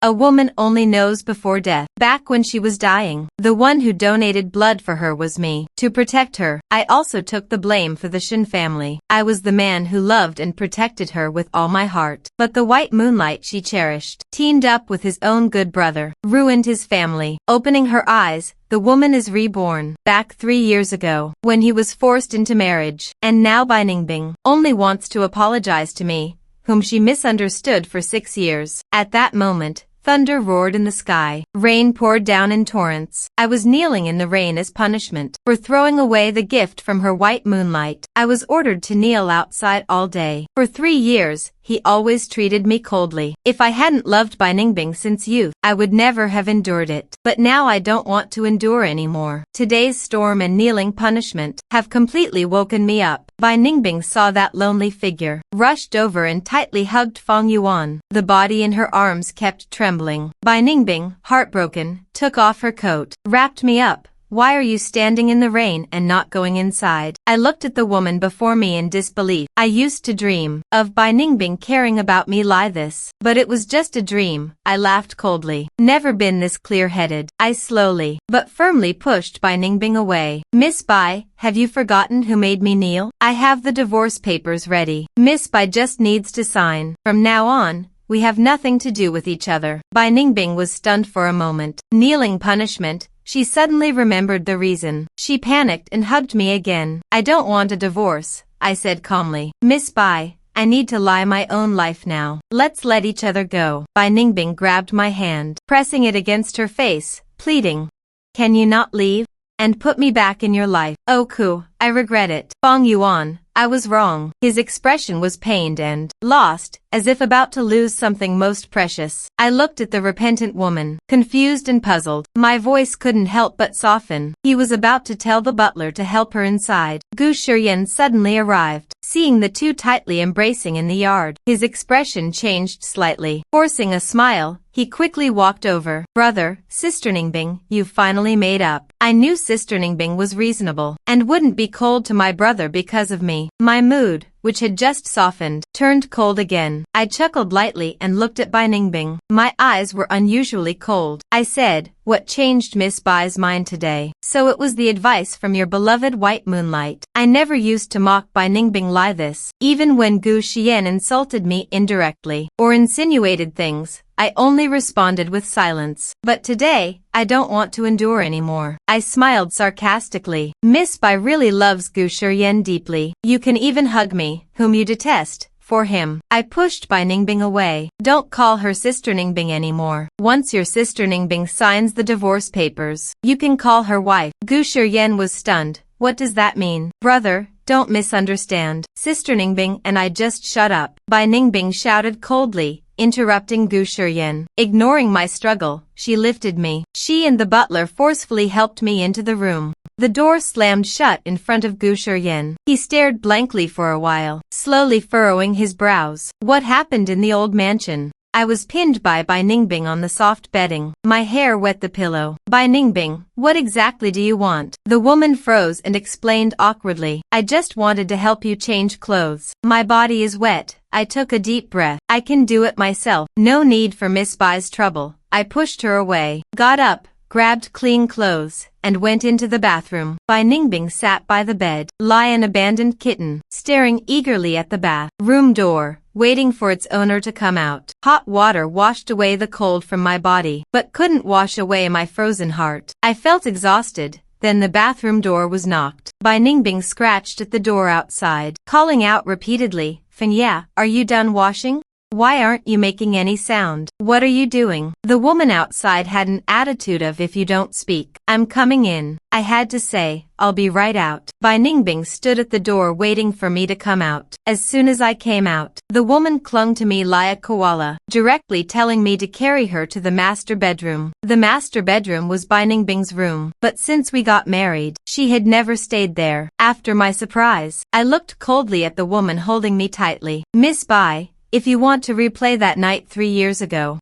A woman only knows before death. Back when she was dying, the one who donated blood for her was me. To protect her, I also took the blame for the Shin family. I was the man who loved and protected her with all my heart. But the white moonlight she cherished, teamed up with his own good brother, ruined his family. Opening her eyes, the woman is reborn, back 3 years ago, when he was forced into marriage. And now Bai Ningbing only wants to apologize to me, whom she misunderstood for 6 years. At that moment, thunder roared in the sky. Rain poured down in torrents. I was kneeling in the rain as punishment for throwing away the gift from her white moonlight. I was ordered to kneel outside all day. For 3 years, he always treated me coldly. If I hadn't loved Bai Ningbing since youth, I would never have endured it. But now I don't want to endure anymore. Today's storm and kneeling punishment have completely woken me up. Bai Ningbing saw that lonely figure, rushed over and tightly hugged Feng Yuan. The body in her arms kept trembling. Bai Ningbing, heartbroken, took off her coat, wrapped me up. Why are you standing in the rain and not going inside? I looked at the woman before me in disbelief. I used to dream of Bai Ningbing caring about me like this. But it was just a dream. I laughed coldly. Never been this clear-headed. I slowly, but firmly pushed Bai Ningbing away. Miss Bai, have you forgotten who made me kneel? I have the divorce papers ready. Miss Bai just needs to sign. From now on, we have nothing to do with each other. Bai Ningbing was stunned for a moment. Kneeling punishment. She suddenly remembered the reason. She panicked and hugged me again. I don't want a divorce, I said calmly. Miss Bai, I need to lie my own life now. Let's let each other go. Bai Ningbing grabbed my hand, pressing it against her face, pleading. Can you not leave and put me back in your life? Oh Ku, I regret it. Feng Yuan, I was wrong. His expression was pained and lost, as if about to lose something most precious. I looked at the repentant woman, confused and puzzled. My voice couldn't help but soften. He was about to tell the butler to help her inside. Gu Shiyan suddenly arrived, seeing the two tightly embracing in the yard. His expression changed slightly. Forcing a smile, he quickly walked over. Brother, Sister Ningbing, you've finally made up. I knew Sister Ningbing was reasonable and wouldn't be cold to my brother because of me. My mood, which had just softened, turned cold again. I chuckled lightly and looked at Bai Ningbing. My eyes were unusually cold. I said, what changed Miss Bai's mind today? So it was the advice from your beloved white moonlight. I never used to mock Bai Ningbing like this. Even when Gu Xian insulted me indirectly or insinuated things, I only responded with silence. But today, I don't want to endure anymore. I smiled sarcastically. Miss Bai really loves Gu Shiyan deeply. You can even hug me, whom you detest, for him. I pushed Bai Ningbing away. Don't call her Sister Ningbing anymore. Once your Sister Ningbing signs the divorce papers, you can call her wife. Gu Shiyan was stunned. What does that mean? Brother, don't misunderstand. Sister Ningbing and I just shut up. Bai Ningbing shouted coldly, interrupting Gu Shiyan. Ignoring my struggle, she lifted me. She and the butler forcefully helped me into the room. The door slammed shut in front of Gu Shiyan. He stared blankly for a while, slowly furrowing his brows. What happened in the old mansion? I was pinned by Bai Ningbing on the soft bedding. My hair wet the pillow. Bai Ningbing, what exactly do you want? The woman froze and explained awkwardly. I just wanted to help you change clothes. My body is wet. I took a deep breath. I can do it myself. No need for Miss Bai's trouble. I pushed her away, got up, grabbed clean clothes, and went into the bathroom. Bai Ningbing sat by the bed, like an abandoned kitten, staring eagerly at the bathroom door, waiting for its owner to come out. Hot water washed away the cold from my body, but couldn't wash away my frozen heart. I felt exhausted. Then the bathroom door was knocked. Bai Ningbing scratched at the door outside, calling out repeatedly, Fenya, are you done washing? Why aren't you making any sound? What are you doing? The woman outside had an attitude of if you don't speak, I'm coming in. I had to say, I'll be right out. Bai Ningbing stood at the door waiting for me to come out. As soon as I came out, the woman clung to me like a koala, directly telling me to carry her to the master bedroom. The master bedroom was Bai Ningbing's room, but since we got married, she had never stayed there. After my surprise, I looked coldly at the woman holding me tightly. Miss Bai, if you want to replay that night 3 years ago,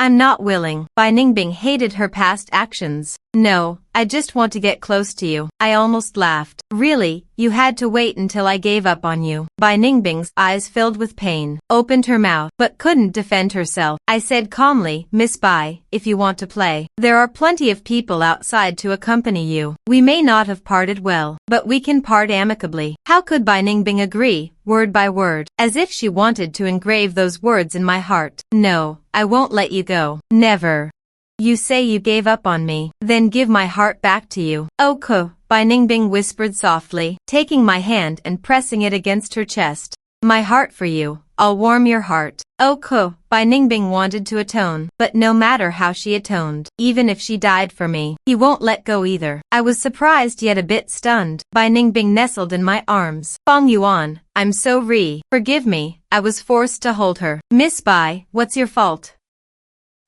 I'm not willing. Bai Ningbing hated her past actions. No, I just want to get close to you. I almost laughed. Really, you had to wait until I gave up on you. Bai Ningbing's eyes filled with pain, opened her mouth, but couldn't defend herself. I said calmly, Miss Bai, if you want to play, there are plenty of people outside to accompany you. We may not have parted well, but we can part amicably. How could Bai Ningbing agree, word by word, as if she wanted to engrave those words in my heart? No, I won't let you go. Never. You say you gave up on me, then give my heart back to you. Okay, Bai Ningbing whispered softly, taking my hand and pressing it against her chest. My heart for you, I'll warm your heart. Okay, Bai Ningbing wanted to atone, but no matter how she atoned, even if she died for me, he won't let go either. I was surprised yet a bit stunned. Bai Ningbing nestled in my arms. Feng Yuan, I'm so forgive me, I was forced to hold her. Miss Bai, what's your fault?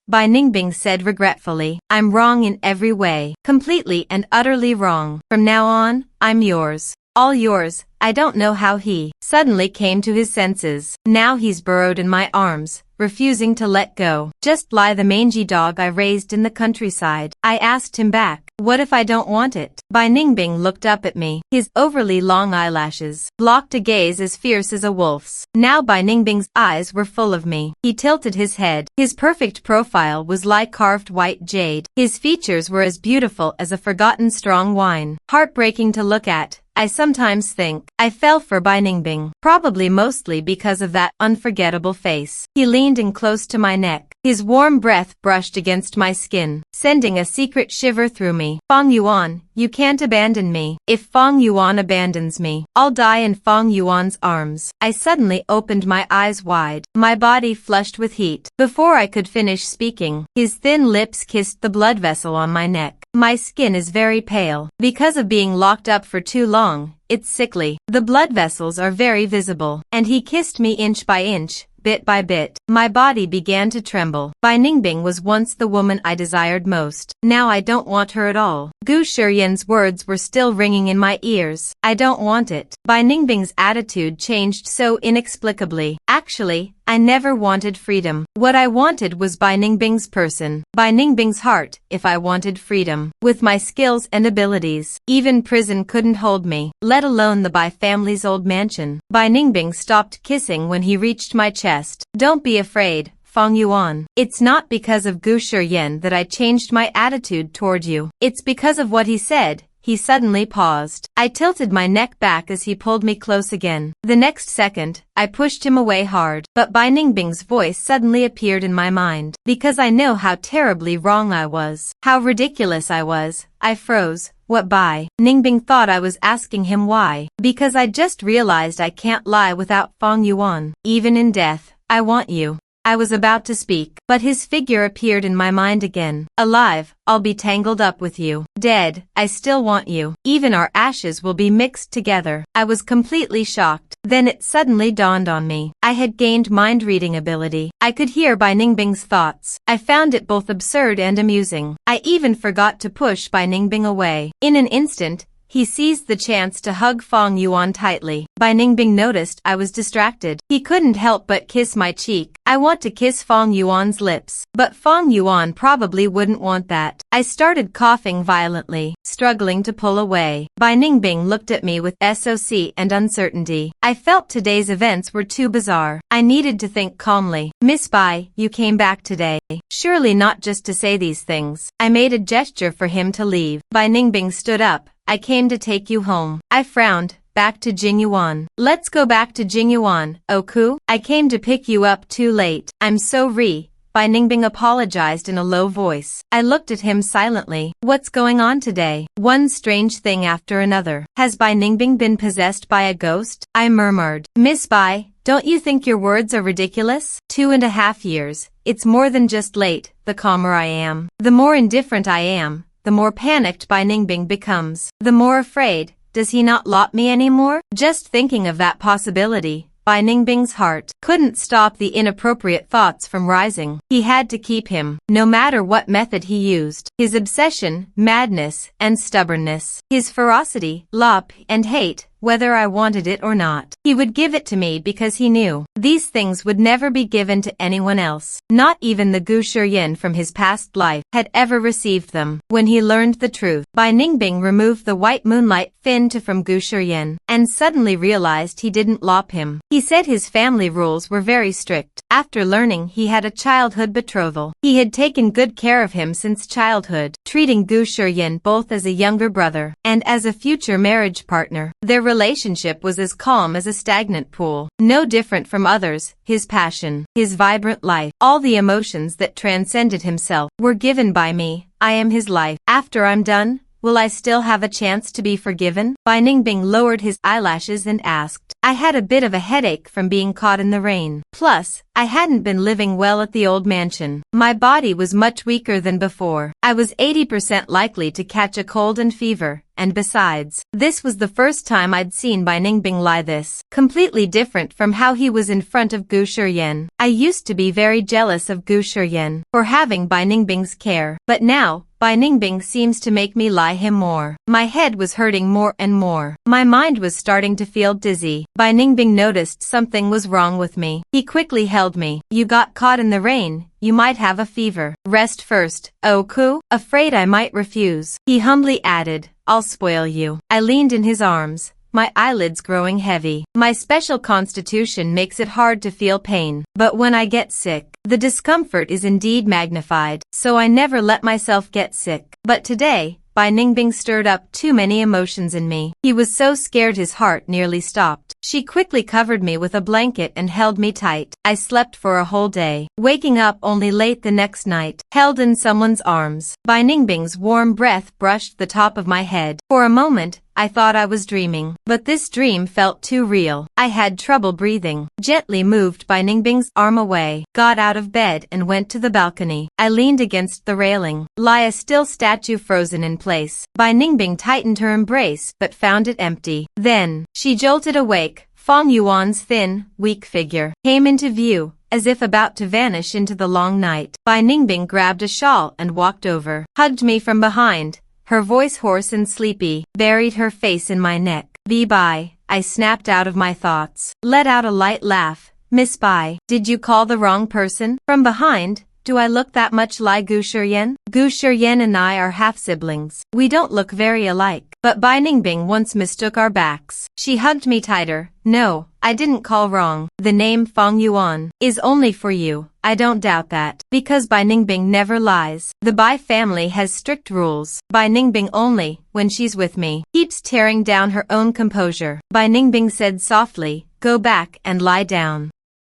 Bai Ningbing said regretfully, I'm wrong in every way, completely and utterly wrong. From now on, I'm yours. All yours. I don't know how he suddenly came to his senses. Now he's burrowed in my arms, refusing to let go. Just like the mangy dog I raised in the countryside. I asked him back, what if I don't want it? Bai Ningbing looked up at me. His overly long eyelashes blocked a gaze as fierce as a wolf's. Now Bai Ningbing's eyes were full of me. He tilted his head. His perfect profile was like carved white jade. His features were as beautiful as a forgotten strong wine. Heartbreaking to look at. I sometimes think I fell for Bai Ningbing, probably mostly because of that unforgettable face. He leaned in close to my neck. His warm breath brushed against my skin, sending a secret shiver through me. Feng Yuan, you can't abandon me. If Feng Yuan abandons me, I'll die in Feng Yuan's arms. I suddenly opened my eyes wide, my body flushed with heat. Before I could finish speaking, his thin lips kissed the blood vessel on my neck. My skin is very pale. Because of being locked up for too long, it's sickly. The blood vessels are very visible. And he kissed me inch by inch, bit by bit. My body began to tremble. Bai Ningbing was once the woman I desired most. Now I don't want her at all. Gu Shiyan's words were still ringing in my ears. I don't want it. Bai Ningbing's attitude changed so inexplicably. Actually, I never wanted freedom. What I wanted was Bai Ningbing's person, Bai Ningbing's heart, if I wanted freedom. With my skills and abilities, even prison couldn't hold me, let alone the Bai family's old mansion. Bai Ningbing stopped kissing when he reached my chest. Don't be afraid, Feng Yuan. It's not because of Gu Shiyan that I changed my attitude toward you. It's because of what he said. He suddenly paused. I tilted my neck back as he pulled me close again. The next second, I pushed him away hard. But Bai Ningbing's voice suddenly appeared in my mind. Because I know how terribly wrong I was. How ridiculous I was. I froze. What Bai Ningbing thought I was asking him why. Because I just realized I can't lie without Feng Yuan. Even in death, I want you. I was about to speak, but his figure appeared in my mind again. Alive, I'll be tangled up with you. Dead, I still want you. Even our ashes will be mixed together. I was completely shocked. Then it suddenly dawned on me. I had gained mind-reading ability. I could hear Bai Ningbing's thoughts. I found it both absurd and amusing. I even forgot to push Bai Ningbing away. In an instant, he seized the chance to hug Feng Yuan tightly. Bai Ningbing noticed I was distracted. He couldn't help but kiss my cheek. I want to kiss Feng Yuan's lips, but Feng Yuan probably wouldn't want that. I started coughing violently, struggling to pull away. Bai Ningbing looked at me with SOC and uncertainty. I felt today's events were too bizarre. I needed to think calmly. Miss Bai, you came back today. Surely not just to say these things. I made a gesture for him to leave. Bai Ningbing stood up. I came to take you home. I frowned. Back to Jingyuan. Let's go back to Jingyuan, Oku. I came to pick you up too late. I'm so Bai Ningbing apologized in a low voice. I looked at him silently. What's going on today? One strange thing after another. Has Bai Ningbing been possessed by a ghost? I murmured. Miss Bai, don't you think your words are ridiculous? 2.5 years. It's more than just late. The calmer I am, the more indifferent I am. The more panicked Bai Ningbing becomes, the more afraid. Does he not love me anymore? Just thinking of that possibility, Bai Ningbing's heart couldn't stop the inappropriate thoughts from rising. He had to keep him, no matter what method he used. His obsession, madness, and stubbornness, his ferocity, love, and hate, whether I wanted it or not. He would give it to me because he knew these things would never be given to anyone else. Not even the Gu Shiyin from his past life had ever received them. When he learned the truth, Bai Ningbing removed the white moonlight fin from Gu Shiyin and suddenly realized he didn't lop him. He said his family rules were very strict. After learning he had a childhood betrothal, he had taken good care of him since childhood, treating Gu Shiyin both as a younger brother and as a future marriage partner. Their relationship was as calm as a stagnant pool, no different from others. His passion, his vibrant life, all the emotions that transcended himself were given by me. I am his life. After I'm done, will I still have a chance to be forgiven? Bai Ningbing lowered his eyelashes and asked. I had a bit of a headache from being caught in the rain. Plus, I hadn't been living well at the old mansion. My body was much weaker than before. I was 80% likely to catch a cold and fever. And besides, this was the first time I'd seen Bai Ningbing lie this completely different from how he was in front of Gu Shiyin. I used to be very jealous of Gu Shiyin for having Bai Ningbing's care, but now, Bai Ningbing seems to make me lie him more. My head was hurting more and more. My mind was starting to feel dizzy. Bai Ningbing noticed something was wrong with me. He quickly held me. You got caught in the rain. You might have a fever. Rest first, oh Ku. Afraid I might refuse. He humbly added, I'll spoil you. I leaned in his arms, my eyelids growing heavy. My special constitution makes it hard to feel pain, but when I get sick, the discomfort is indeed magnified, so I never let myself get sick. But today, Bai Ningbing stirred up too many emotions in me. He was so scared his heart nearly stopped. She quickly covered me with a blanket and held me tight. I slept for a whole day, waking up only late the next night, held in someone's arms. Bai Ningbing's warm breath brushed the top of my head. For a moment, I thought I was dreaming, but this dream felt too real. I had trouble breathing. Gently moved Bai Ningbing's arm away, got out of bed and went to the balcony. I leaned against the railing, lie a still statue frozen in place. Bai Ningbing tightened her embrace but found it empty. Then, she jolted awake. Fong Yuan's thin, weak figure came into view, as if about to vanish into the long night. Bai Ningbing grabbed a shawl and walked over, hugged me from behind. Her voice hoarse and sleepy, buried her face in my neck. Bai, I snapped out of my thoughts, let out a light laugh. Miss Bai, did you call the wrong person? From behind, do I look that much like Gu Shiyin? Gu Shiyin and I are half-siblings. We don't look very alike. But Bai Ningbing once mistook our backs. She hugged me tighter. No, I didn't call wrong. The name Fong Yuan is only for you. I don't doubt that. Because Bai Ningbing never lies. The Bai family has strict rules. Bai Ningbing only, when she's with me, keeps tearing down her own composure. Bai Ningbing said softly, go back and lie down.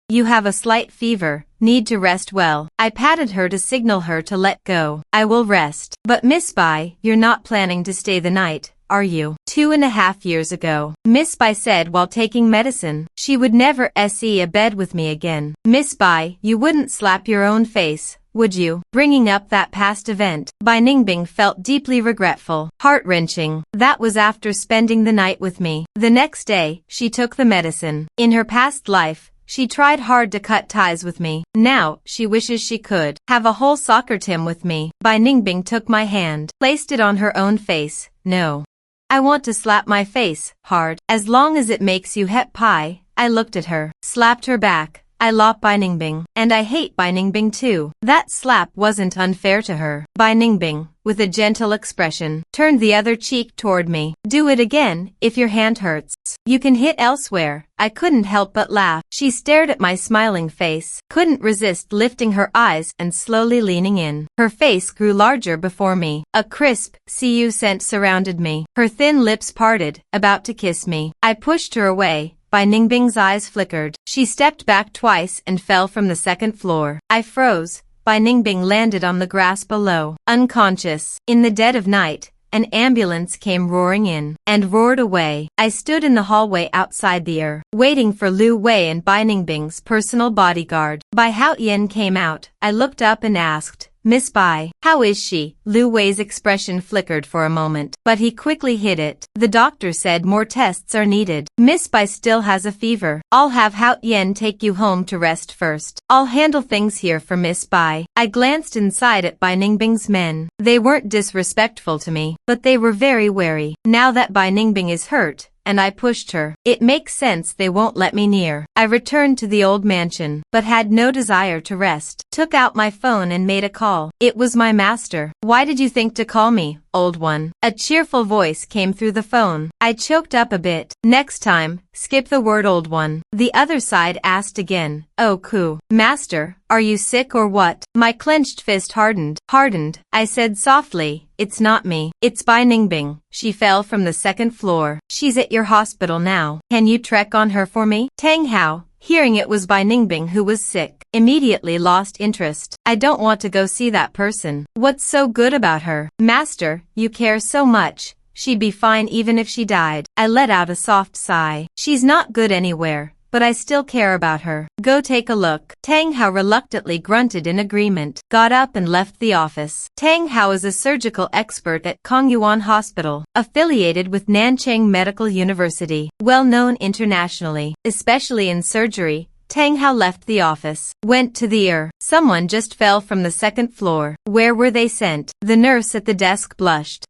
You have a slight fever, need to rest well. I patted her to signal her to let go. I will rest. But Miss Bai, you're not planning to stay the night, are you? 2.5 years ago, Miss Bai said while taking medicine, she would never see a bed with me again. Miss Bai, you wouldn't slap your own face, would you? Bringing up that past event, Bai Ningbing felt deeply regretful, heart-wrenching. That was after spending the night with me. The next day, she took the medicine. In her past life, she tried hard to cut ties with me. Now, she wishes she could have a whole soccer team with me. Bai Ningbing took my hand, placed it on her own face. No. I want to slap my face, hard. As long as it makes you happy. I looked at her, slapped her back. I lop Bai Ningbing, and I hate Bai Ningbing too. That slap wasn't unfair to her. Bai Ningbing, with a gentle expression, turned the other cheek toward me. Do it again, if your hand hurts. You can hit elsewhere. I couldn't help but laugh. She stared at my smiling face, couldn't resist lifting her eyes and slowly leaning in. Her face grew larger before me. A crisp, CU scent surrounded me. Her thin lips parted, about to kiss me. I pushed her away. Bai Ningbing's eyes flickered. She stepped back twice and fell from the second floor. I froze. Bai Ningbing landed on the grass below, unconscious. In the dead of night, an ambulance came roaring in and roared away. I stood in the hallway outside the waiting for Lu Wei and Bai Ningbing's personal bodyguard. Bai Haoyan came out. I looked up and asked, Miss Bai, how is she? Lu Wei's expression flickered for a moment, but he quickly hid it. The doctor said more tests are needed. Miss Bai still has a fever. I'll have Haoyan take you home to rest first. I'll handle things here for Miss Bai. I glanced inside at Bai Ningbing's men. They weren't disrespectful to me, but they were very wary. Now that Bai Ningbing is hurt, and I pushed her. It makes sense they won't let me near. I returned to the old mansion, but had no desire to rest. Took out my phone and made a call. It was my master. Why did you think to call me, old one? A cheerful voice came through the phone. I choked up a bit. Next time, skip the word old one. The other side asked again. Oh, cool. Master, are you sick or what? My clenched fist hardened. I said softly, it's not me. It's Bai Ningbing. She fell from the second floor. She's at your hospital now. Can you trek on her for me? Tang Hao, hearing it was Bai Ningbing who was sick, immediately lost interest. I don't want to go see that person. What's so good about her? Master, you care so much. She'd be fine even if she died. I let out a soft sigh. She's not good anywhere, but I still care about her. Go take a look. Tang Hao reluctantly grunted in agreement, got up and left the office. Tang Hao is a surgical expert at Kongyuan Hospital, affiliated with Nanchang Medical University, well known internationally, especially in surgery. Tang Hao left the office, went to the Someone just fell from the second floor. Where were they sent? The nurse at the desk blushed.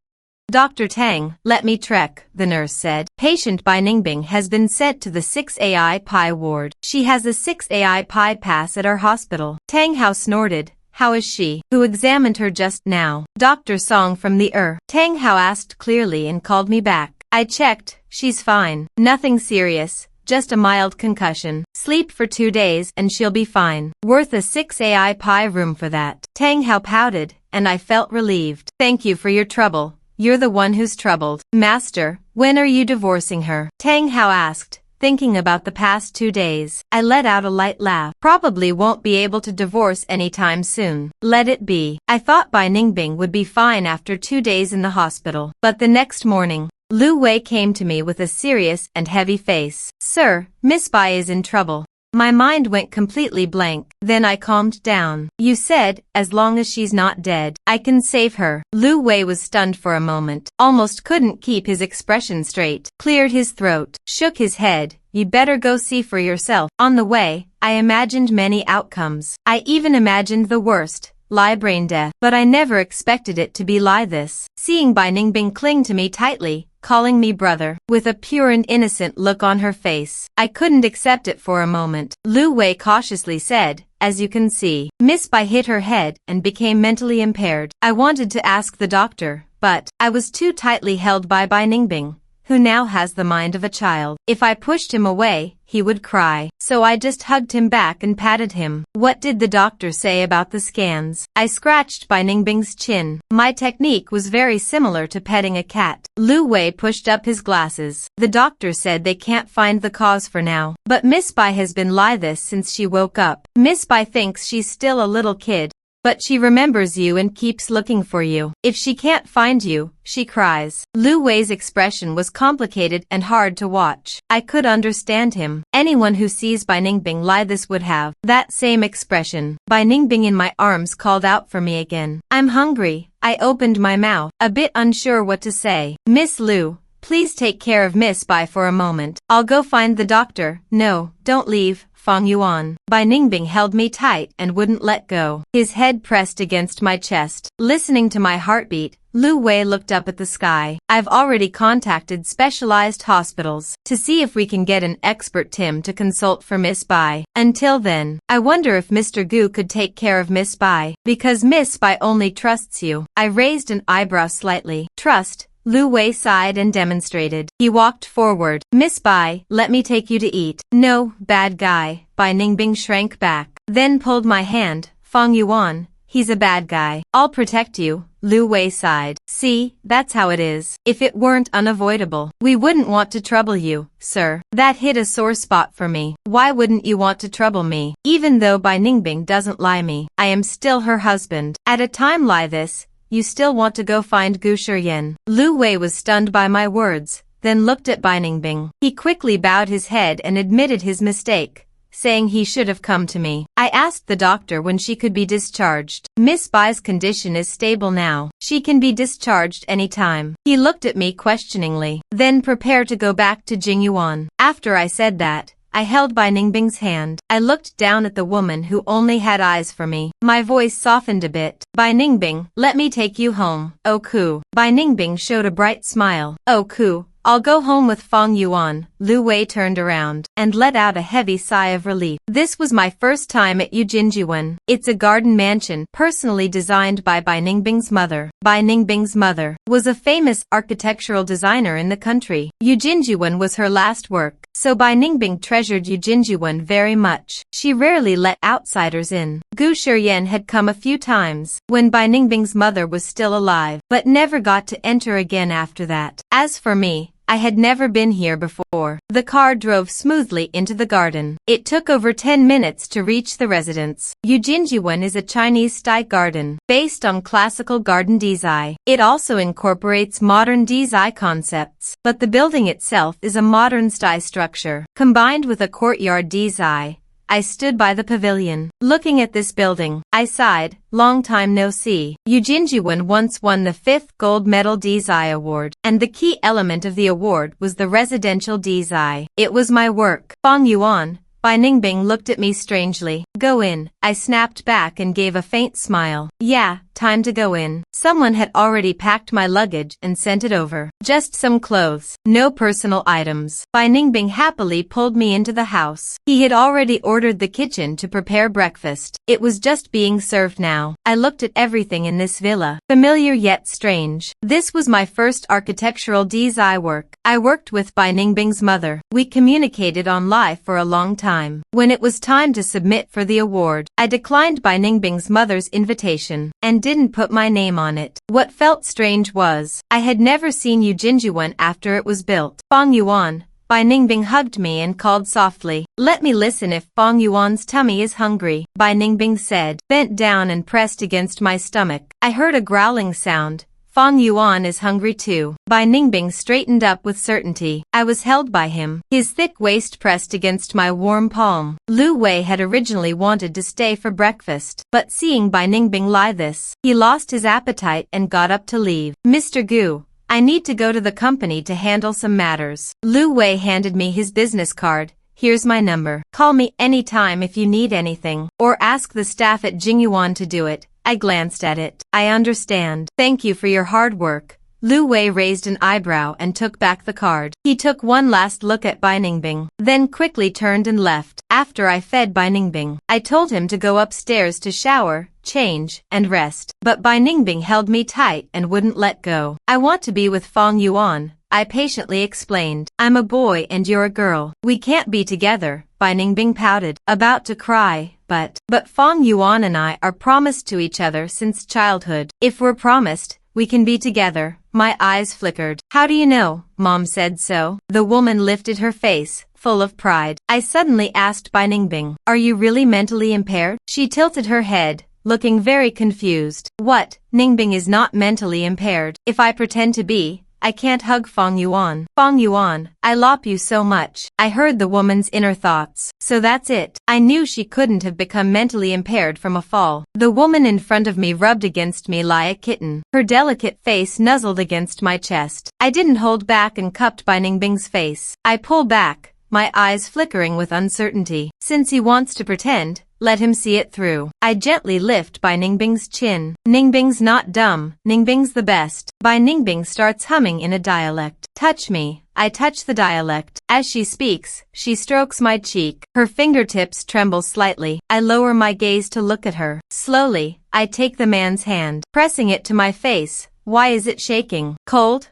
Dr. Tang, let me trek, the nurse said. Patient Bai Ningbing has been sent to the 6AI Pi ward. She has a 6AI Pi pass at our hospital. Tang Hao snorted. How is she? Who examined her just now? Dr. Song from the Tang Hao asked clearly and called me back. I checked. She's fine. Nothing serious. Just a mild concussion. Sleep for 2 days and she'll be fine. Worth a 6AI Pi room for that. Tang Hao pouted, and I felt relieved. Thank you for your trouble. You're the one who's troubled. Master, when are you divorcing her? Tang Hao asked, thinking about the past 2 days. I let out a light laugh. Probably won't be able to divorce anytime soon. Let it be. I thought Bai Ningbing would be fine after 2 days in the hospital. But the next morning, Lu Wei came to me with a serious and heavy face. Sir, Miss Bai is in trouble. My mind went completely blank. Then I calmed down. You said, as long as she's not dead, I can save her. Lu Wei was stunned for a moment, almost couldn't keep his expression straight, cleared his throat, shook his head. You better go see for yourself. On the way, I imagined many outcomes. I even imagined the worst, lie brain death. But I never expected it to be lie this. Seeing Bai Ningbing cling to me tightly, calling me brother, with a pure and innocent look on her face. I couldn't accept it for a moment. Lu Wei cautiously said, as you can see, Miss Bai hit her head and became mentally impaired. I wanted to ask the doctor, but I was too tightly held by Bai Ningbing, who now has the mind of a child. If I pushed him away, he would cry. So I just hugged him back and patted him. What did the doctor say about the scans? I scratched Bai Ningbing's chin. My technique was very similar to petting a cat. Lu Wei pushed up his glasses. The doctor said they can't find the cause for now. But Miss Bai has been like this since she woke up. Miss Bai thinks she's still a little kid, but she remembers you and keeps looking for you. If she can't find you, she cries. Lu Wei's expression was complicated and hard to watch. I could understand him. Anyone who sees Bai Ningbing like this would have that same expression. Bai Ningbing in my arms called out for me again. I'm hungry. I opened my mouth, a bit unsure what to say. Miss Lu, please take care of Miss Bai for a moment. I'll go find the doctor. No, don't leave. Fang Yuan. Bai Ningbing held me tight and wouldn't let go. His head pressed against my chest. Listening to my heartbeat, Lu Wei looked up at the sky. I've already contacted specialized hospitals to see if we can get an expert team to consult for Miss Bai. Until then, I wonder if Mr. Gu could take care of Miss Bai, because Miss Bai only trusts you. I raised an eyebrow slightly. Trust? Lu Wei sighed and demonstrated. He walked forward. Miss Bai, let me take you to eat. No, bad guy. Bai Ningbing shrank back, then pulled my hand. Fang Yuan, he's a bad guy. I'll protect you. Lu Wei sighed. See, that's how it is. If it weren't unavoidable, we wouldn't want to trouble you, sir. That hit a sore spot for me. Why wouldn't you want to trouble me? Even though Bai Ningbing doesn't lie me, I am still her husband. At a time like this, you still want to go find Gu Shiyan? Lu Wei was stunned by my words, then looked at Bai Ningbing. He quickly bowed his head and admitted his mistake, saying he should have come to me. I asked the doctor when she could be discharged. Miss Bai's condition is stable now. She can be discharged anytime. He looked at me questioningly, then prepared to go back to Jingyuan. After I said that, I held Bai Ningbing's hand. I looked down at the woman who only had eyes for me. My voice softened a bit. Bai Ningbing, let me take you home. Oh Ku. Bai Ningbing showed a bright smile. Oh Ku, I'll go home with Feng Yuan. Lu Wei turned around and let out a heavy sigh of relief. This was my first time at ENGDUB. It's a garden mansion personally designed by Bai Ningbing's mother. Bai Ningbing's mother was a famous architectural designer in the country. ENGDUB was her last work, so Bai Ningbing treasured ENGDUB very much. She rarely let outsiders in. Gu Shiyan had come a few times when Bai Ningbing's mother was still alive, but never got to enter again after that. As for me, I had never been here before. The car drove smoothly into the garden. It took over 10 minutes to reach the residence. ENGDUB is a Chinese-style garden, based on classical garden design. It also incorporates modern design concepts, but the building itself is a modern-style structure, combined with a courtyard design. I stood by the pavilion, looking at this building. I sighed, long time no see. ENGDUB once won the 5th Gold Medal Design Award, and the key element of the award was the residential design. It was my work. Feng Yuan. Bai Ningbing looked at me strangely. Go in. I snapped back and gave a faint smile. Yeah, time to go in. Someone had already packed my luggage and sent it over. Just some clothes. No personal items. Bai Ningbing happily pulled me into the house. He had already ordered the kitchen to prepare breakfast. It was just being served now. I looked at everything in this villa. Familiar yet strange. This was my first architectural design work. I worked with Bai Ningbing's mother. We communicated online for a long time. When it was time to submit for the award, I declined Bai Ningbing's mother's invitation and didn't put my name on it. What felt strange was, I had never seen ENGDUB after it was built. Feng Yuan. Bai Ningbing hugged me and called softly. Let me listen if Feng Yuan's tummy is hungry, Bai Ningbing said, bent down and pressed against my stomach. I heard a growling sound. Feng Yuan is hungry too. Bai Ningbing straightened up with certainty. I was held by him, his thick waist pressed against my warm palm. Lu Wei had originally wanted to stay for breakfast, but seeing Bai Ningbing lie this, he lost his appetite and got up to leave. Mr. Gu, I need to go to the company to handle some matters. Lu Wei handed me his business card. Here's my number. Call me anytime if you need anything, or ask the staff at Jingyuan to do it. I glanced at it. I understand. Thank you for your hard work. Lu Wei raised an eyebrow and took back the card. He took one last look at Bai Ningbing, then quickly turned and left. After I fed Bai Ningbing, I told him to go upstairs to shower, change, and rest. But Bai Ningbing held me tight and wouldn't let go. I want to be with Feng Yuan, I patiently explained. I'm a boy and you're a girl. We can't be together. Bai Ningbing pouted, about to cry. But Feng Yuan and I are promised to each other since childhood. If we're promised, we can be together. My eyes flickered. How do you know? Mom said so. The woman lifted her face, full of pride. I suddenly asked Bai Ningbing, are you really mentally impaired? She tilted her head, looking very confused. What? Ningbing is not mentally impaired. If I pretend to be, I can't hug Feng Yuan. Feng Yuan, I love you so much. I heard the woman's inner thoughts. So that's it. I knew she couldn't have become mentally impaired from a fall. The woman in front of me rubbed against me like a kitten. Her delicate face nuzzled against my chest. I didn't hold back and cupped Bai Ningbing's face. I pulled back, my eyes flickering with uncertainty. Since he wants to pretend, let him see it through. I gently lift Bai Ningbing's chin. Ningbing's not dumb. Ningbing's the best. Bai Ningbing starts humming in a dialect. Touch me. I touch the dialect. As she speaks, she strokes my cheek. Her fingertips tremble slightly. I lower my gaze to look at her. Slowly, I take the man's hand, pressing it to my face. Why is it shaking? Cold?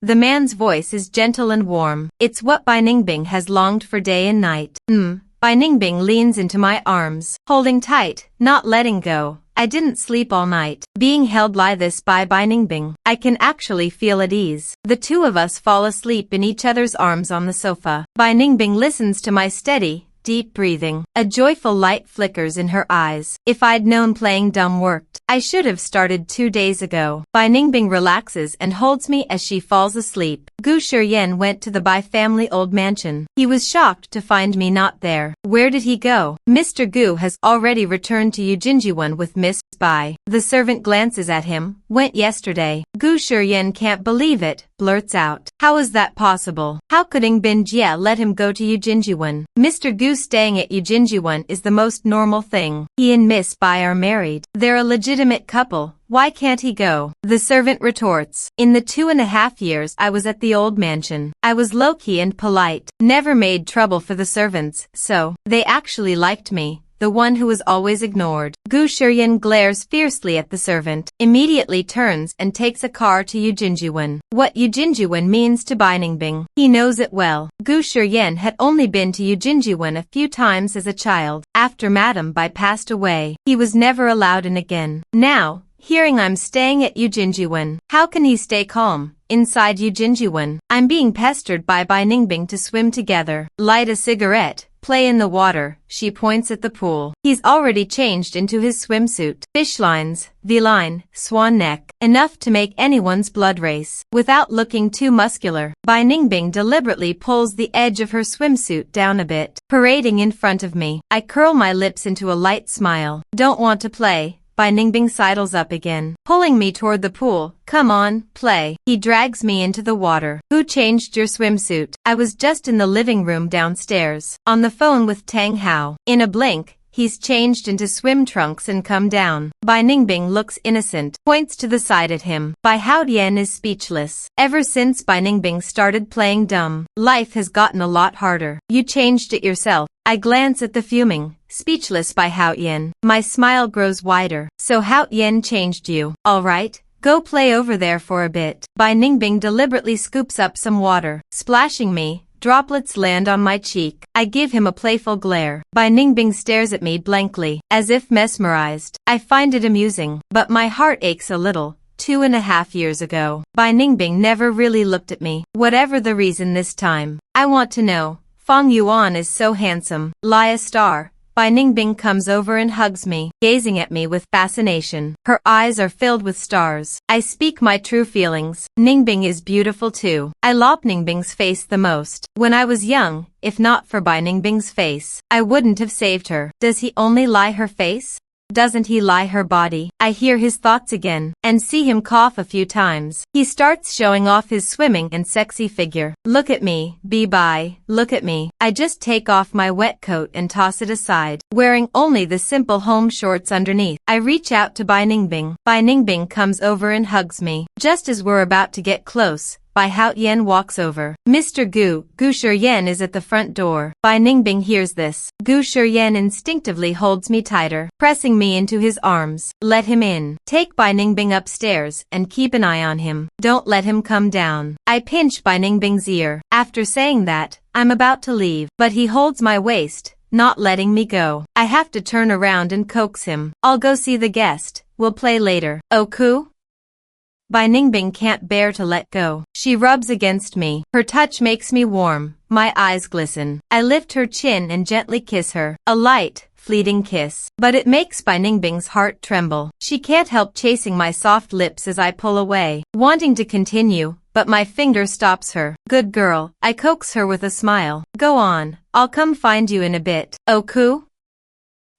The man's voice is gentle and warm. It's what Bai Ningbing has longed for day and night. Bai Ningbing leans into my arms, holding tight, not letting go. I didn't sleep all night. Being held like this by Bai Ningbing, I can actually feel at ease. The two of us fall asleep in each other's arms on the sofa. Bai Ningbing listens to my steady, deep breathing. A joyful light flickers in her eyes. If I'd known playing dumb worked, I should have started 2 days ago. Bai Ningbing relaxes and holds me as she falls asleep. Gu Shiyan went to the Bai family old mansion. He was shocked to find me not there. Where did he go? Mr. Gu has already returned to ENGDUB with Miss Bai. The servant glances at him. Went yesterday. Gu Shiyan can't believe it, blurts out. How is that possible? How could Bin Jie let him go to Yujinjuan? Mr. Gu staying at Yujinjuan is the most normal thing. He and Miss Bai are married. They're a legitimate couple. Why can't he go? The servant retorts. In the 2.5 years I was at the old mansion, I was low-key and polite, never made trouble for the servants, so they actually liked me, the one who was always ignored. Gu Shiyan glares fiercely at the servant, immediately turns and takes a car to Yujinjuan. What Yujinjuan means to Bai Ningbing, he knows it well. Gu Shiyan had only been to Yujinjuan a few times as a child. After Madame Bai passed away, he was never allowed in again. Now, hearing I'm staying at Yujinjuan, how can he stay calm? Inside Yujinjuan, I'm being pestered by Bai Ningbing to swim together, light a cigarette, play in the water. She points at the pool. He's already changed into his swimsuit. Fish lines, V-line, swan neck, enough to make anyone's blood race. Without looking too muscular, Bai Ningbing deliberately pulls the edge of her swimsuit down a bit, parading in front of me. I curl my lips into a light smile. Don't want to play? Bai Ningbing sidles up again, pulling me toward the pool. Come on, play. He drags me into the water. Who changed your swimsuit? I was just in the living room downstairs, on the phone with Tang Hao. In a blink, he's changed into swim trunks and come down. Bai Ningbing looks innocent, points to the side at him. Bai Haotian is speechless. Ever since Bai Ningbing started playing dumb, life has gotten a lot harder. You changed it yourself. I glance at the fuming, speechless Bai Haotian. My smile grows wider. So Haotian changed you. All right. Go play over there for a bit. Bai Ningbing deliberately scoops up some water, splashing me. Droplets land on my cheek. I give him a playful glare. Bai Ningbing stares at me blankly, as if mesmerized. I find it amusing, but my heart aches a little. 2.5 years ago, Bai Ningbing never really looked at me. Whatever the reason this time, I want to know. Fang Yuan is so handsome. Lie a star. Bai Ningbing comes over and hugs me, gazing at me with fascination. Her eyes are filled with stars. I speak my true feelings. Ningbing is beautiful too. I love Ningbing's face the most. When I was young, if not for Bai Ningbing's face, I wouldn't have saved her. Does he only lie her face? Doesn't he lie her body? I hear his thoughts again, and see him cough a few times. He starts showing off his swimming and sexy figure. Look at me, Bai, look at me. I just take off my wet coat and toss it aside, wearing only the simple home shorts underneath. I reach out to Bai Ningbing. Bai Ningbing comes over and hugs me. Just as we're about to get close, Bai Haotian walks over. Mr. Gu Shiyan is at the front door. Bai Ningbing hears this. Gu Shiyan instinctively holds me tighter, pressing me into his arms. Let him in. Take Bai Ningbing upstairs and keep an eye on him. Don't let him come down. I pinch Bai Ningbing's ear. After saying that, I'm about to leave, but he holds my waist, not letting me go. I have to turn around and coax him. I'll go see the guest. We'll play later. Oku? Bai Ningbing can't bear to let go. She rubs against me. Her touch makes me warm. My eyes glisten. I lift her chin and gently kiss her. A light, fleeting kiss. But it makes Bai Ningbing's heart tremble. She can't help chasing my soft lips as I pull away, wanting to continue, but my finger stops her. Good girl. I coax her with a smile. Go on. I'll come find you in a bit. Oku?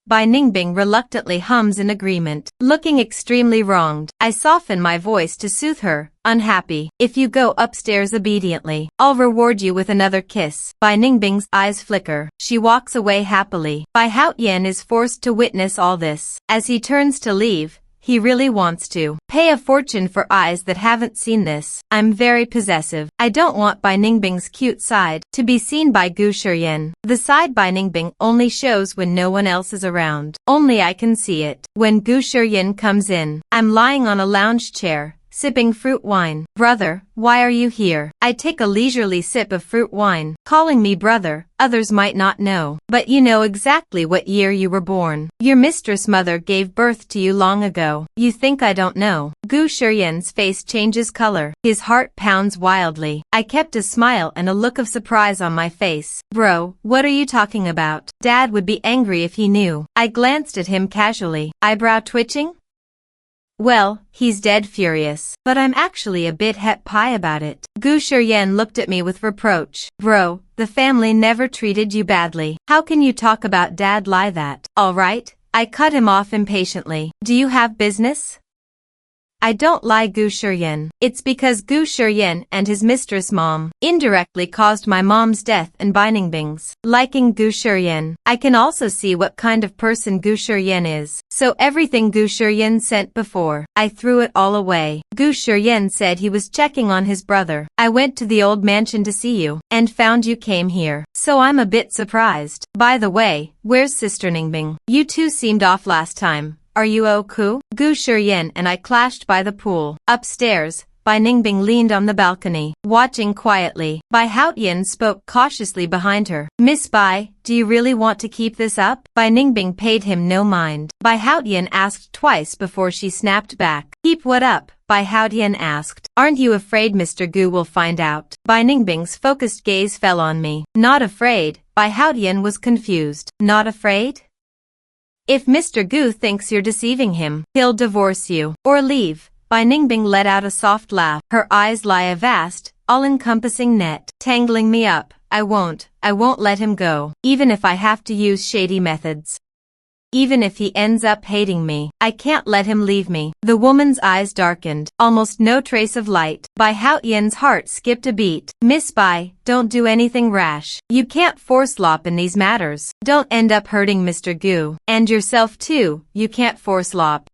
Bai Ningbing reluctantly hums in agreement, looking extremely wronged. I soften my voice to soothe her, unhappy. If you go upstairs obediently, I'll reward you with another kiss. Bai Ningbing's eyes flicker. She walks away happily. Bai Haotian is forced to witness all this. As he turns to leave, he really wants to pay a fortune for eyes that haven't seen this. I'm very possessive. I don't want Bai Ningbing's cute side to be seen by Gu Shiyan. The side Bai Ningbing only shows when no one else is around. Only I can see it. When Gu Shiyan comes in, I'm lying on a lounge chair, sipping fruit wine. Brother, why are you here? I take a leisurely sip of fruit wine. Calling me brother, others might not know, but you know exactly what year you were born. Your mistress mother gave birth to you long ago. You think I don't know? Gu Shiyan's face changes color. His heart pounds wildly. I kept a smile and a look of surprise on my face. Bro, what are you talking about? Dad would be angry if he knew. I glanced at him casually, eyebrow twitching. Well, he's dead furious, but I'm actually a bit het pie about it. Gu Shiyan looked at me with reproach. Bro, the family never treated you badly. How can you talk about dad like that? All right, I cut him off impatiently. Do you have business? I don't lie, Gu Shiyan. It's because Gu Shiyan and his mistress mom indirectly caused my mom's death and Bindingbing's liking Gu Shiyan. I can also see what kind of person Gu Shiyan is. So everything Gu Shiyan sent before, I threw it all away. Gu Shiyan said he was checking on his brother. I went to the old mansion to see you, and found you came here. So I'm a bit surprised. By the way, where's Sister Ningbing? You two seemed off last time. Are you okay? Gu Shiyan and I clashed by the pool. Upstairs, Bai Ningbing leaned on the balcony, watching quietly. Bai Haotian spoke cautiously behind her. Miss Bai, do you really want to keep this up? Bai Ningbing paid him no mind. Bai Haotian asked twice before she snapped back. Keep what up? Bai Haotian asked. Aren't you afraid Mr. Gu will find out? Bai Ningbing's focused gaze fell on me. Not afraid. Bai Haotian was confused. Not afraid? If Mr. Gu thinks you're deceiving him, he'll divorce you. Or leave. Bai Ningbing let out a soft laugh. Her eyes lie a vast, all-encompassing net, tangling me up. I won't let him go. Even if I have to use shady methods. Even if he ends up hating me, I can't let him leave me. The woman's eyes darkened, almost no trace of light. Bai Haotian's heart skipped a beat. Miss Bai, don't do anything rash. You can't force lop in these matters. Don't end up hurting Mr. Gu. And yourself too, you can't force lop.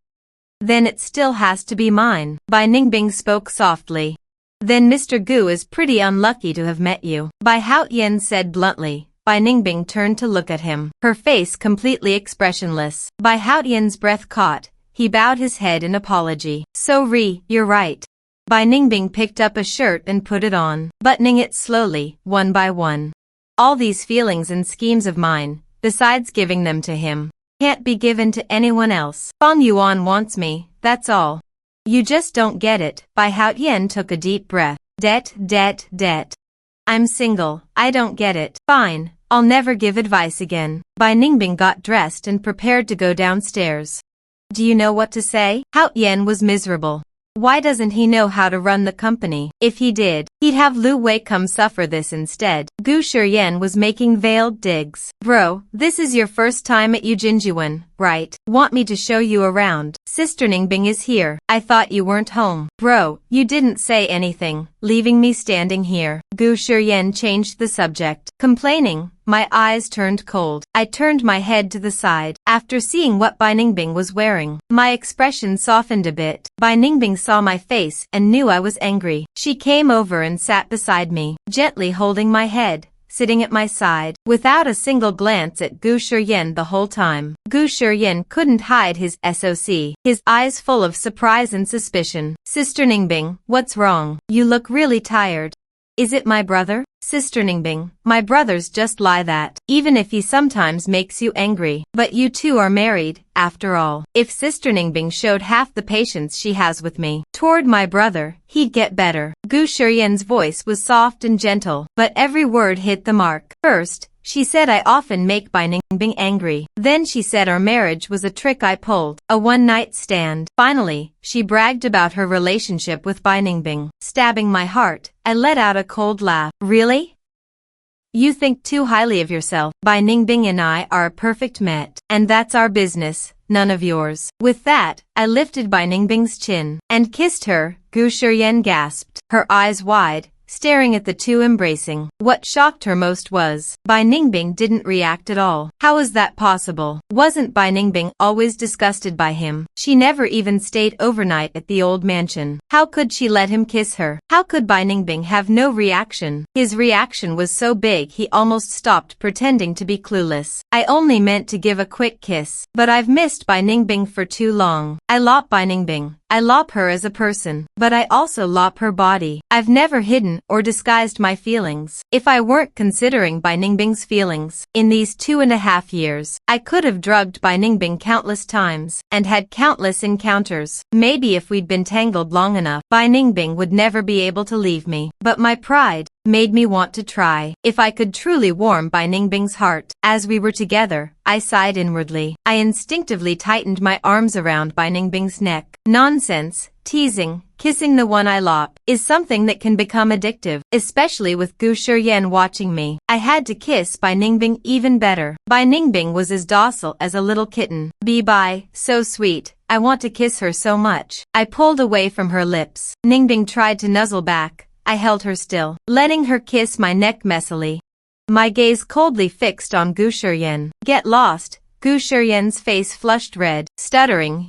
Then it still has to be mine. Bai Ningbing spoke softly. Then Mr. Gu is pretty unlucky to have met you. Bai Haotian said bluntly. Bai Ningbing turned to look at him, her face completely expressionless. Bai Haotian's breath caught. He bowed his head in apology. You're right. Bai Ningbing picked up a shirt and put it on, buttoning it slowly, one by one. All these feelings and schemes of mine, besides giving them to him, can't be given to anyone else. Fang Yuan wants me, that's all. You just don't get it. Bai Haotian took a deep breath. Debt. I'm single, I don't get it. Fine. I'll never give advice again. Bai Ningbing got dressed and prepared to go downstairs. Do you know what to say? Haotian was miserable. Why doesn't he know how to run the company? If he did, he'd have Lu Wei come suffer this instead. Gu Shiyan was making veiled digs. Bro, this is your first time at Eugingjuan, right? Want me to show you around? Sister Ningbing is here. I thought you weren't home. Bro, you didn't say anything, leaving me standing here. Gu Shiyan changed the subject. Complaining, my eyes turned cold. I turned my head to the side. After seeing what Bai Ningbing was wearing, my expression softened a bit. Bai Ningbing saw my face and knew I was angry. She came over and sat beside me, gently holding my head, sitting at my side, without a single glance at Gu Shiyan the whole time. Gu Shiyan couldn't hide his SOC, his eyes full of surprise and suspicion. Sister Ningbing, what's wrong? You look really tired. Is it my brother? Sister Ningbing, my brothers just lie that, even if he sometimes makes you angry. But you two are married, after all. If Sister Ningbing showed half the patience she has with me toward my brother, he'd get better. Gu Shiyan's voice was soft and gentle, but every word hit the mark. First, she said I often make Bai Ningbing angry. Then she said our marriage was a trick I pulled, a one-night stand. Finally, she bragged about her relationship with Bai Ningbing. Stabbing my heart, I let out a cold laugh. Really? You think too highly of yourself. Bai Ningbing and I are a perfect match, and that's our business, none of yours. With that, I lifted Bai Ningbing's chin and kissed her. Gu Shiyan gasped, her eyes wide, staring at the two embracing. What shocked her most was, Bai Ningbing didn't react at all. How was that possible? Wasn't Bai Ningbing always disgusted by him? She never even stayed overnight at the old mansion. How could she let him kiss her? How could Bai Ningbing have no reaction? His reaction was so big he almost stopped pretending to be clueless. I only meant to give a quick kiss, but I've missed Bai Ningbing for too long. I lop Bai Ningbing. I lop her as a person, but I also lop her body. I've never hidden or disguised my feelings. If I weren't considering Bai Ningbing's feelings, in these 2.5 years, I could have drugged Bai Ningbing countless times, and had countless encounters. Maybe if we'd been tangled long enough, Bai Ningbing would never be able to leave me. But my pride made me want to try if I could truly warm Bai Ningbing's heart. As we were together, I sighed inwardly. I instinctively tightened my arms around Bai Ningbing's neck. Nonsense. Teasing, kissing the one I love, is something that can become addictive, especially with Gu Shiyan watching me. I had to kiss Bai Ningbing even better. Bai Ningbing was as docile as a little kitten. Bai, so sweet. I want to kiss her so much. I pulled away from her lips. Ningbing tried to nuzzle back. I held her still, letting her kiss my neck messily. My gaze coldly fixed on Gu Shiyan. Get lost. Gu Shiyan's face flushed red, stuttering,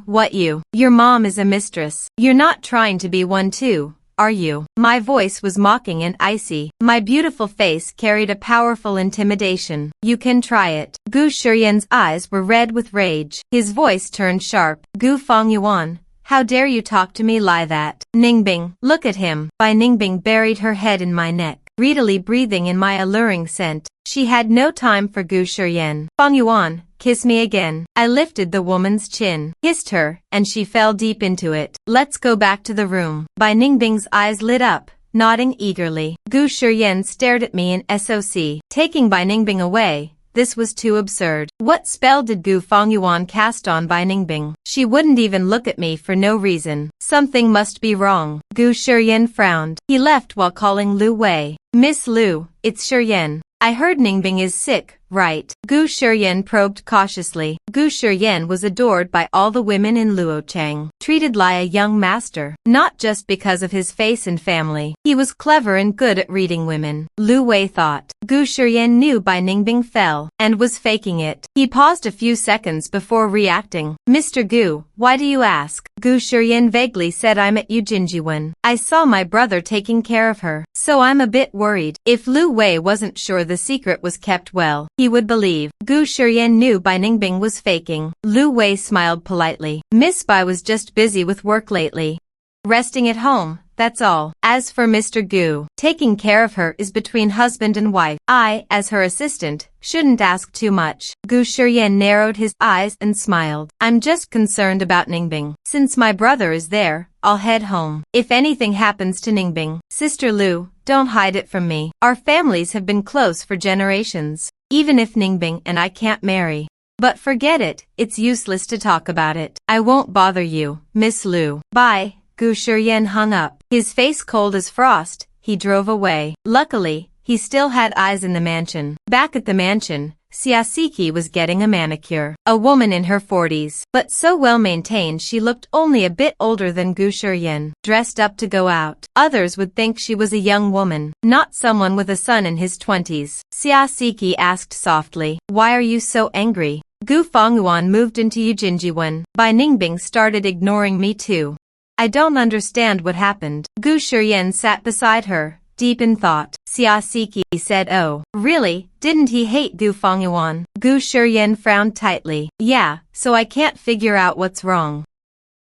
what you? Your mom is a mistress. You're not trying to be one too, are you? My voice was mocking and icy. My beautiful face carried a powerful intimidation. You can try it. Gu Shiyan's eyes were red with rage. His voice turned sharp. Gu Fengyuan, how dare you talk to me like that? Ningbing, look at him. Bai Ningbing buried her head in my neck, greedily breathing in my alluring scent. She had no time for Gu Shiyan. Fengyuan, kiss me again. I lifted the woman's chin, kissed her, and she fell deep into it. Let's go back to the room. Bai Ningbing's eyes lit up, nodding eagerly. Gu Shiyan stared at me in SOC. Taking Bai Ningbing away, this was too absurd. What spell did Gu Fengyuan cast on Bai Ningbing? She wouldn't even look at me for no reason. Something must be wrong. Gu Shiyan frowned. He left while calling Lu Wei. Miss Lu, it's Shiyan. I heard Ningbing is sick, right? Gu Shiyan probed cautiously. Gu Shiyan was adored by all the women in Luochang, treated like a young master, not just because of his face and family. He was clever and good at reading women. Lu Wei thought. Gu Shiyan knew Bai Ningbing fell, and was faking it. He paused a few seconds before reacting. Mr. Gu, why do you ask? Gu Shiyan vaguely said I'm at Yujinjuan. I saw my brother taking care of her, so I'm a bit worried. If Lu Wei wasn't sure the secret was kept well, he would believe. Gu Shiyan knew Bai Ningbing was faking. Lu Wei smiled politely. Miss Bai was just busy with work lately. Resting at home, that's all. As for Mr. Gu, taking care of her is between husband and wife. I, as her assistant, shouldn't ask too much. Gu Shiyan narrowed his eyes and smiled. I'm just concerned about Ningbing. Since my brother is there, I'll head home. If anything happens to Ningbing, Sister Lu, don't hide it from me. Our families have been close for generations. Even if Ningbing and I can't marry. But forget it, it's useless to talk about it. I won't bother you, Miss Lu. Bye. Gu Shiyan hung up. His face cold as frost, he drove away. Luckily, he still had eyes in the mansion. Back at the mansion, Siasiki was getting a manicure. A woman in her 40s, but so well maintained she looked only a bit older than Gu Shiyan. Dressed up to go out. Others would think she was a young woman, not someone with a son in his 20s. Siasiki asked softly, why are you so angry? Gu Fengyuan moved into Yujinjuan. Bai Ningbing started ignoring me too. I don't understand what happened. Gu Shiyan sat beside her, deep in thought. Siasiki said, oh, really? Didn't he hate Gu Fengyuan? Gu Shiyan frowned tightly. Yeah, so I can't figure out what's wrong.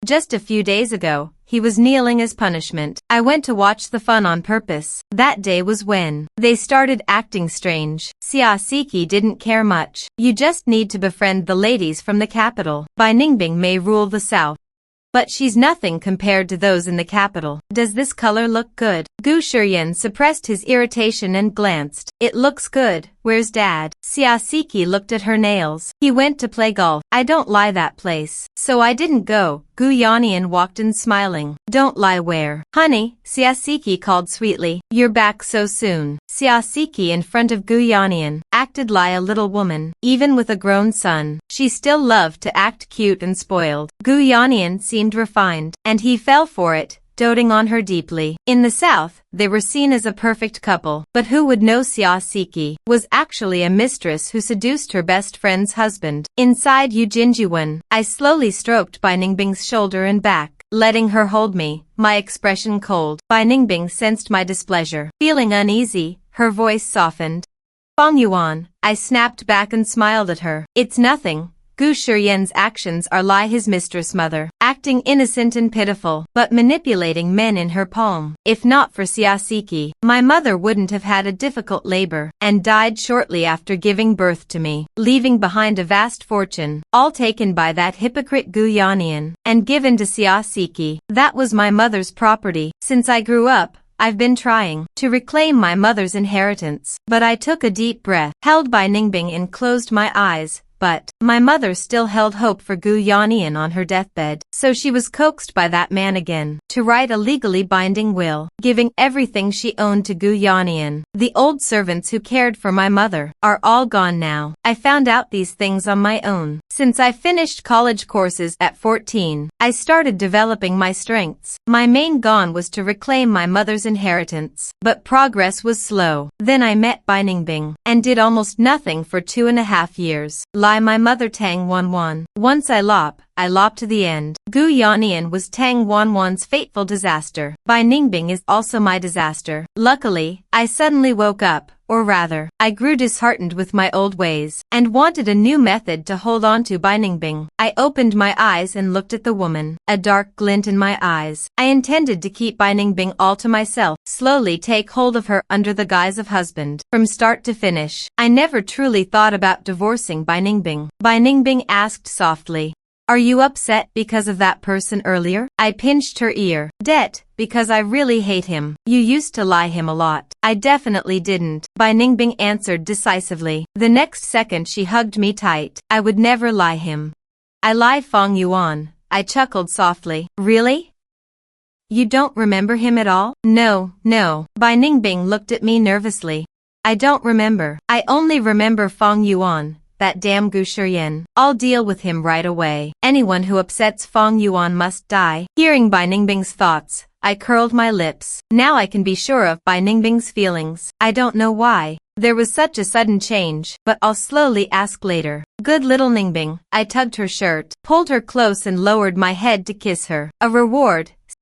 Just a few days ago, he was kneeling as punishment. I went to watch the fun on purpose. That day was when they started acting strange. Siasiki didn't care much. You just need to befriend the ladies from the capital. Bai Ningbing may rule the south, but she's nothing compared to those in the capital. Does this color look good? Gu Shiyan suppressed his irritation and glanced. It looks good. Where's Dad? Siasiki looked at her nails. He went to play golf. I don't lie that place. So I didn't go. Gu Yannian walked in smiling. Don't lie where? Honey, Siasiki called sweetly. You're back so soon. Siasiki in front of Gu Yannian acted like a little woman. Even with a grown son, she still loved to act cute and spoiled. Gu Yannian seemed refined, and he fell for it, doting on her deeply. In the south, they were seen as a perfect couple, but who would know Siasiki was actually a mistress who seduced her best friend's husband. Inside Yujinjuan, I slowly stroked Bai Ningbing's shoulder and back, letting her hold me, my expression cold. Bai Ningbing sensed my displeasure. Feeling uneasy, her voice softened. Fengyuan, I snapped back and smiled at her. It's nothing. Gu Shiyan's actions are like his mistress mother, acting innocent and pitiful, but manipulating men in her palm. If not for Siasiki, my mother wouldn't have had a difficult labor, and died shortly after giving birth to me, leaving behind a vast fortune, all taken by that hypocrite Gu Yannian, and given to Siasiki. That was my mother's property. Since I grew up, I've been trying to reclaim my mother's inheritance, but I took a deep breath, held Bai Ningbing and closed my eyes. But my mother still held hope for Gu Yannian on her deathbed, so she was coaxed by that man again to write a legally binding will, giving everything she owned to Gu Yannian. The old servants who cared for my mother are all gone now. I found out these things on my own. Since I finished college courses at 14, I started developing my strengths. My main goal was to reclaim my mother's inheritance, but progress was slow. Then I met Bai Ningbing and did almost nothing for 2.5 years. My mother Tang Wanwan. Once I lop to the end. Gu Yannian was Tang Wanwan's fateful disaster. Bai Ningbing is also my disaster. Luckily, I suddenly woke up, or rather, I grew disheartened with my old ways, and wanted a new method to hold on to Bai Ningbing. I opened my eyes and looked at the woman, a dark glint in my eyes. I intended to keep Bai Ningbing all to myself, slowly take hold of her under the guise of husband. From start to finish, I never truly thought about divorcing Bai Ningbing. Bai Ningbing asked softly, "Are you upset because of that person earlier?" I pinched her ear. "Det, because I really hate him. You used to lie him a lot." "I definitely didn't," Bai Ningbing answered decisively. The next second she hugged me tight. "I would never lie him." "I lie Fong Yuan," I chuckled softly. "Really? You don't remember him at all?" No. Bai Ningbing looked at me nervously. "I don't remember. I only remember Fong Yuan. That damn Gu Shiyan. I'll deal with him right away. Anyone who upsets Fong Yuan must die." Hearing Bai Ningbing's thoughts, I curled my lips. Now I can be sure of Bai Ningbing's feelings. I don't know why there was such a sudden change, but I'll slowly ask later. Good little Ningbing. I tugged her shirt, pulled her close and lowered my head to kiss her. A reward,